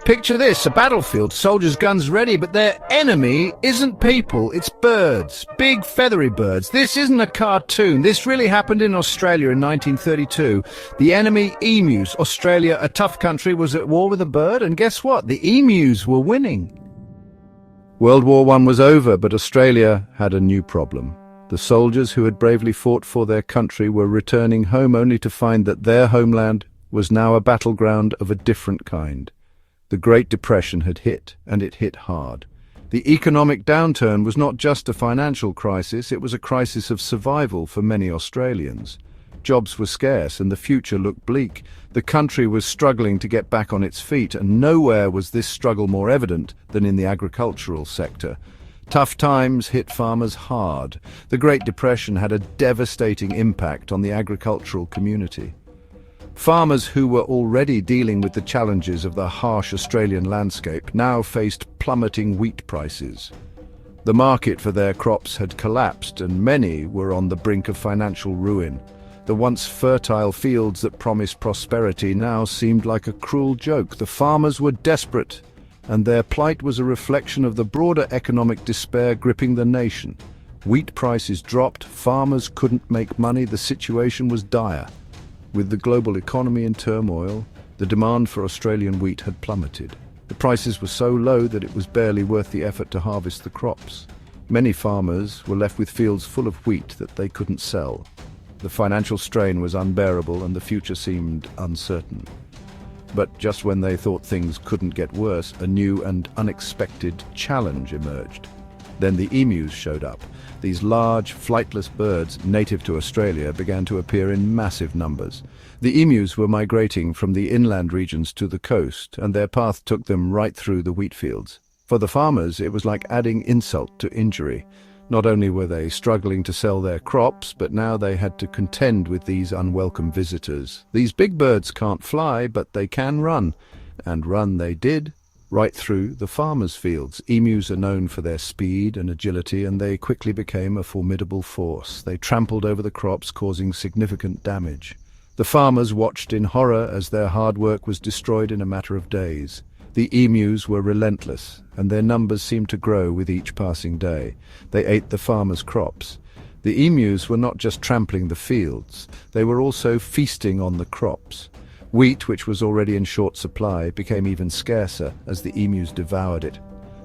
Picture this, a battlefield, soldiers' guns ready, but their enemy isn't people, it's birds. Big feathery birds. This isn't a cartoon. This really happened in Australia in 1932. The enemy, emus. Australia, a tough country, was at war with a bird, and guess what? The emus were winning. World War I was over, but Australia had a new problem. The soldiers who had bravely fought for their country were returning home only to find that their homeland was now a battleground of a different kind. The Great Depression had hit, and it hit hard. The economic downturn was not just a financial crisis, it was a crisis of survival for many Australians. Jobs were scarce and the future looked bleak. The country was struggling to get back on its feet, and nowhere was this struggle more evident than in the agricultural sector. Tough times hit farmers hard. The Great Depression had a devastating impact on the agricultural community. Farmers who were already dealing with the challenges of the harsh Australian landscape now faced plummeting wheat prices. The market for their crops had collapsed, and many were on the brink of financial ruin. The once fertile fields that promised prosperity now seemed like a cruel joke. The farmers were desperate, and their plight was a reflection of the broader economic despair gripping the nation. Wheat prices dropped, farmers couldn't make money, the situation was dire. With the global economy in turmoil, the demand for Australian wheat had plummeted. The prices were so low that it was barely worth the effort to harvest the crops. Many farmers were left with fields full of wheat that they couldn't sell. The financial strain was unbearable and the future seemed uncertain. But just when they thought things couldn't get worse, a new and unexpected challenge emerged. Then the emus showed up. These large, flightless birds, native to Australia, began to appear in massive numbers. The emus were migrating from the inland regions to the coast, and their path took them right through the wheat fields. For the farmers, it was like adding insult to injury. Not only were they struggling to sell their crops, but now they had to contend with these unwelcome visitors. These big birds can't fly, but they can run. And run they did, right through the farmers' fields. Emus are known for their speed and agility, and they quickly became a formidable force. They trampled over the crops, causing significant damage. The farmers watched in horror as their hard work was destroyed in a matter of days. The emus were relentless, and their numbers seemed to grow with each passing day. They ate the farmers' crops. The emus were not just trampling the fields, they were also feasting on the crops. Wheat, which was already in short supply, became even scarcer as the emus devoured it.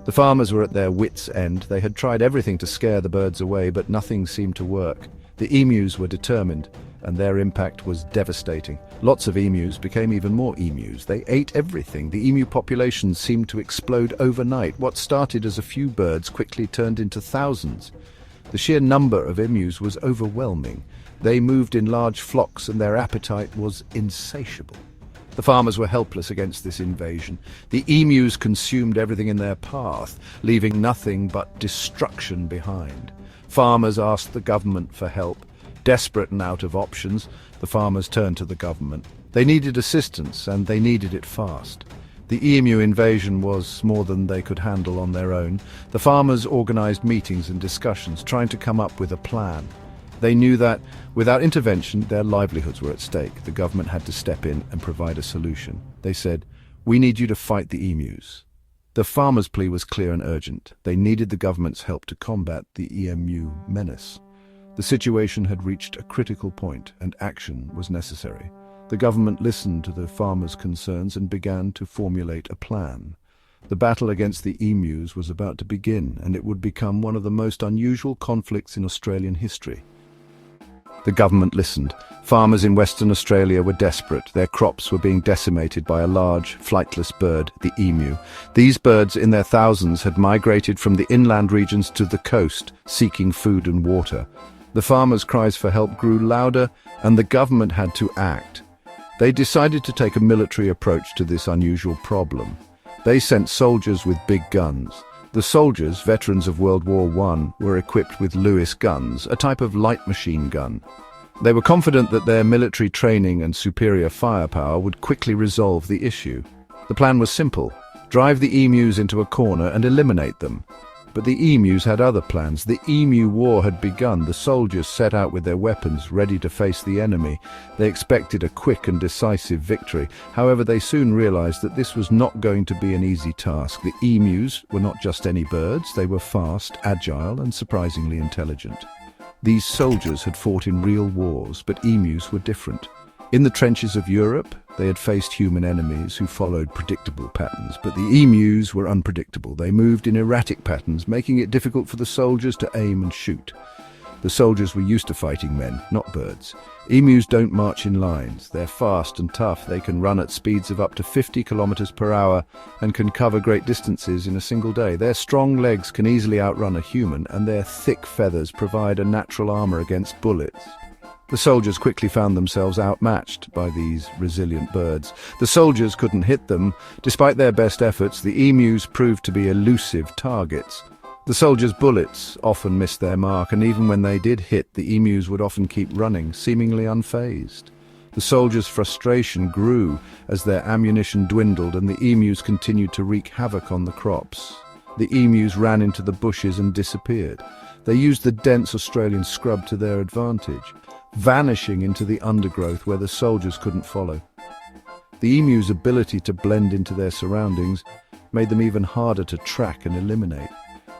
The farmers were at their wits' end. They had tried everything to scare the birds away, but nothing seemed to work. The emus were determined, and their impact was devastating. Lots of emus became even more emus. They ate everything. The emu population seemed to explode overnight. What started as a few birds quickly turned into thousands. The sheer number of emus was overwhelming. They moved in large flocks, and their appetite was insatiable. The farmers were helpless against this invasion. The emus consumed everything in their path, leaving nothing but destruction behind. Farmers asked the government for help. Desperate and out of options, the farmers turned to the government. They needed assistance, and they needed it fast. The emu invasion was more than they could handle on their own. The farmers organized meetings and discussions, trying to come up with a plan. They knew that, without intervention, their livelihoods were at stake. The government had to step in and provide a solution. They said, "We need you to fight the emus." The farmers' plea was clear and urgent. They needed the government's help to combat the emu menace. The situation had reached a critical point, and action was necessary. The government listened to the farmers' concerns and began to formulate a plan. The battle against the emus was about to begin, and it would become one of the most unusual conflicts in Australian history. The government listened. Farmers in Western Australia were desperate. Their crops were being decimated by a large, flightless bird, the emu. These birds, in their thousands, had migrated from the inland regions to the coast, seeking food and water. The farmers' cries for help grew louder, and the government had to act. They decided to take a military approach to this unusual problem. They sent soldiers with big guns. The soldiers, veterans of World War I, were equipped with Lewis guns, a type of light machine gun. They were confident that their military training and superior firepower would quickly resolve the issue. The plan was simple: drive the emus into a corner and eliminate them. But the emus had other plans. The Emu War had begun. The soldiers set out with their weapons, ready to face the enemy. They expected a quick and decisive victory. However, they soon realized that this was not going to be an easy task. The emus were not just any birds. They were fast, agile, and surprisingly intelligent. These soldiers had fought in real wars, but emus were different. In the trenches of Europe, they had faced human enemies who followed predictable patterns, but the emus were unpredictable. They moved in erratic patterns, making it difficult for the soldiers to aim and shoot. The soldiers were used to fighting men, not birds. Emus don't march in lines. They're fast and tough. They can run at speeds of up to 50 kilometers per hour and can cover great distances in a single day. Their strong legs can easily outrun a human, and their thick feathers provide a natural armor against bullets. The soldiers quickly found themselves outmatched by these resilient birds. The soldiers couldn't hit them. Despite their best efforts, the emus proved to be elusive targets. The soldiers' bullets often missed their mark, and even when they did hit, the emus would often keep running, seemingly unfazed. The soldiers' frustration grew as their ammunition dwindled and the emus continued to wreak havoc on the crops. The emus ran into the bushes and disappeared. They used the dense Australian scrub to their advantage, vanishing into the undergrowth where the soldiers couldn't follow. The emu's ability to blend into their surroundings made them even harder to track and eliminate.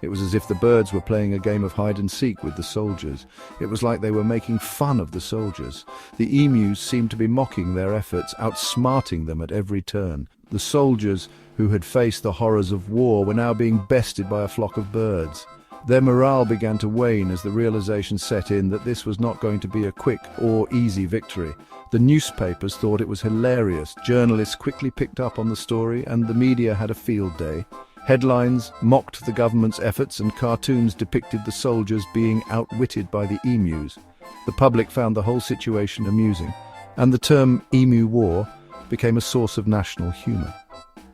It was as if the birds were playing a game of hide-and-seek with the soldiers. It was like they were making fun of the soldiers. The emus seemed to be mocking their efforts, outsmarting them at every turn. The soldiers, who had faced the horrors of war, were now being bested by a flock of birds. Their morale began to wane as the realization set in that this was not going to be a quick or easy victory. The newspapers thought it was hilarious. Journalists quickly picked up on the story, and the media had a field day. Headlines mocked the government's efforts, and cartoons depicted the soldiers being outwitted by the emus. The public found the whole situation amusing, and the term Emu War became a source of national humor.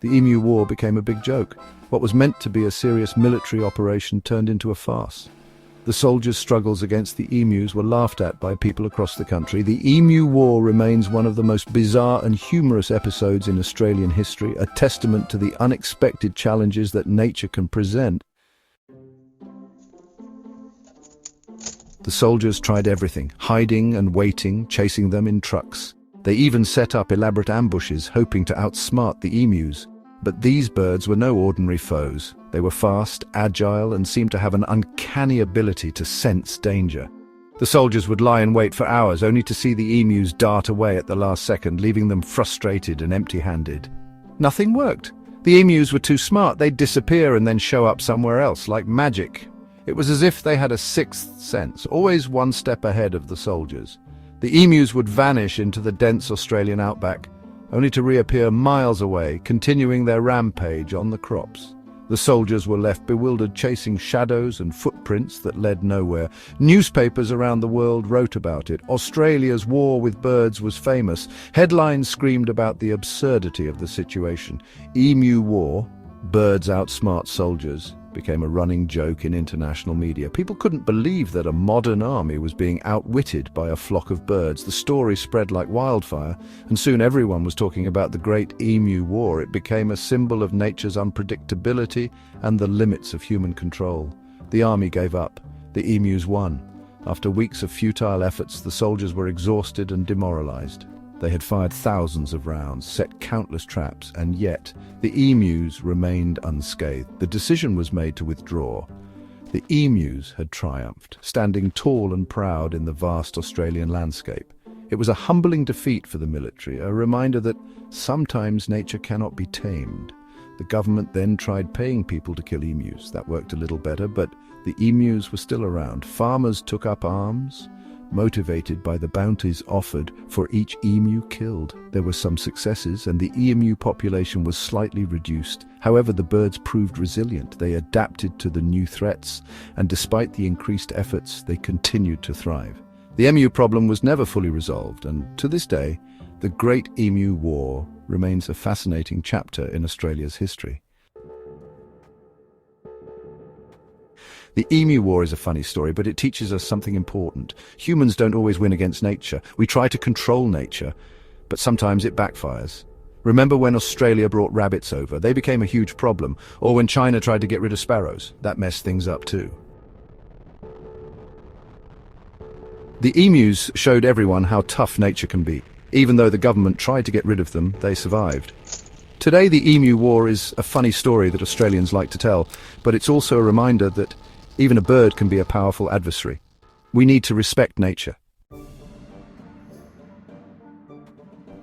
The Emu War became a big joke. What was meant to be a serious military operation turned into a farce. The soldiers' struggles against the emus were laughed at by people across the country. The Emu War remains one of the most bizarre and humorous episodes in Australian history, a testament to the unexpected challenges that nature can present. The soldiers tried everything, hiding and waiting, chasing them in trucks. They even set up elaborate ambushes, hoping to outsmart the emus. But these birds were no ordinary foes. They were fast, agile, and seemed to have an uncanny ability to sense danger. The soldiers would lie in wait for hours, only to see the emus dart away at the last second, leaving them frustrated and empty-handed. Nothing worked. The emus were too smart. They'd disappear and then show up somewhere else, like magic. It was as if they had a sixth sense, always one step ahead of the soldiers. The emus would vanish into the dense Australian outback, only to reappear miles away, continuing their rampage on the crops. The soldiers were left bewildered, chasing shadows and footprints that led nowhere. Newspapers around the world wrote about it. Australia's war with birds was famous. Headlines screamed about the absurdity of the situation. Emu War, birds outsmart soldiers, became a running joke in international media. People couldn't believe that a modern army was being outwitted by a flock of birds. The story spread like wildfire, and soon everyone was talking about the Great Emu War. It became a symbol of nature's unpredictability and the limits of human control. The army gave up. The emus won. After weeks of futile efforts, the soldiers were exhausted and demoralized. They had fired thousands of rounds, set countless traps, and yet the emus remained unscathed. The decision was made to withdraw. The emus had triumphed, standing tall and proud in the vast Australian landscape. It was a humbling defeat for the military, a reminder that sometimes nature cannot be tamed. The government then tried paying people to kill emus. That worked a little better, but the emus were still around. Farmers took up arms, motivated by the bounties offered for each emu killed. There were some successes, and the emu population was slightly reduced. However, the birds proved resilient. They adapted to the new threats, and despite the increased efforts, they continued to thrive. The emu problem was never fully resolved, and to this day, the Great Emu War remains a fascinating chapter in Australia's history. The Emu War is a funny story, but it teaches us something important. Humans don't always win against nature. We try to control nature, but sometimes it backfires. Remember when Australia brought rabbits over? They became a huge problem. Or when China tried to get rid of sparrows? That messed things up too. The emus showed everyone how tough nature can be. Even though the government tried to get rid of them, they survived. Today, the Emu War is a funny story that Australians like to tell, but it's also a reminder that even a bird can be a powerful adversary. We need to respect nature.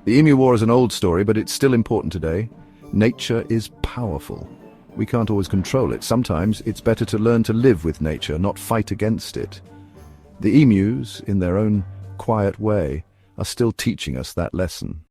The Emu War is an old story, but it's still important today. Nature is powerful. We can't always control it. Sometimes it's better to learn to live with nature, not fight against it. The emus, in their own quiet way, are still teaching us that lesson.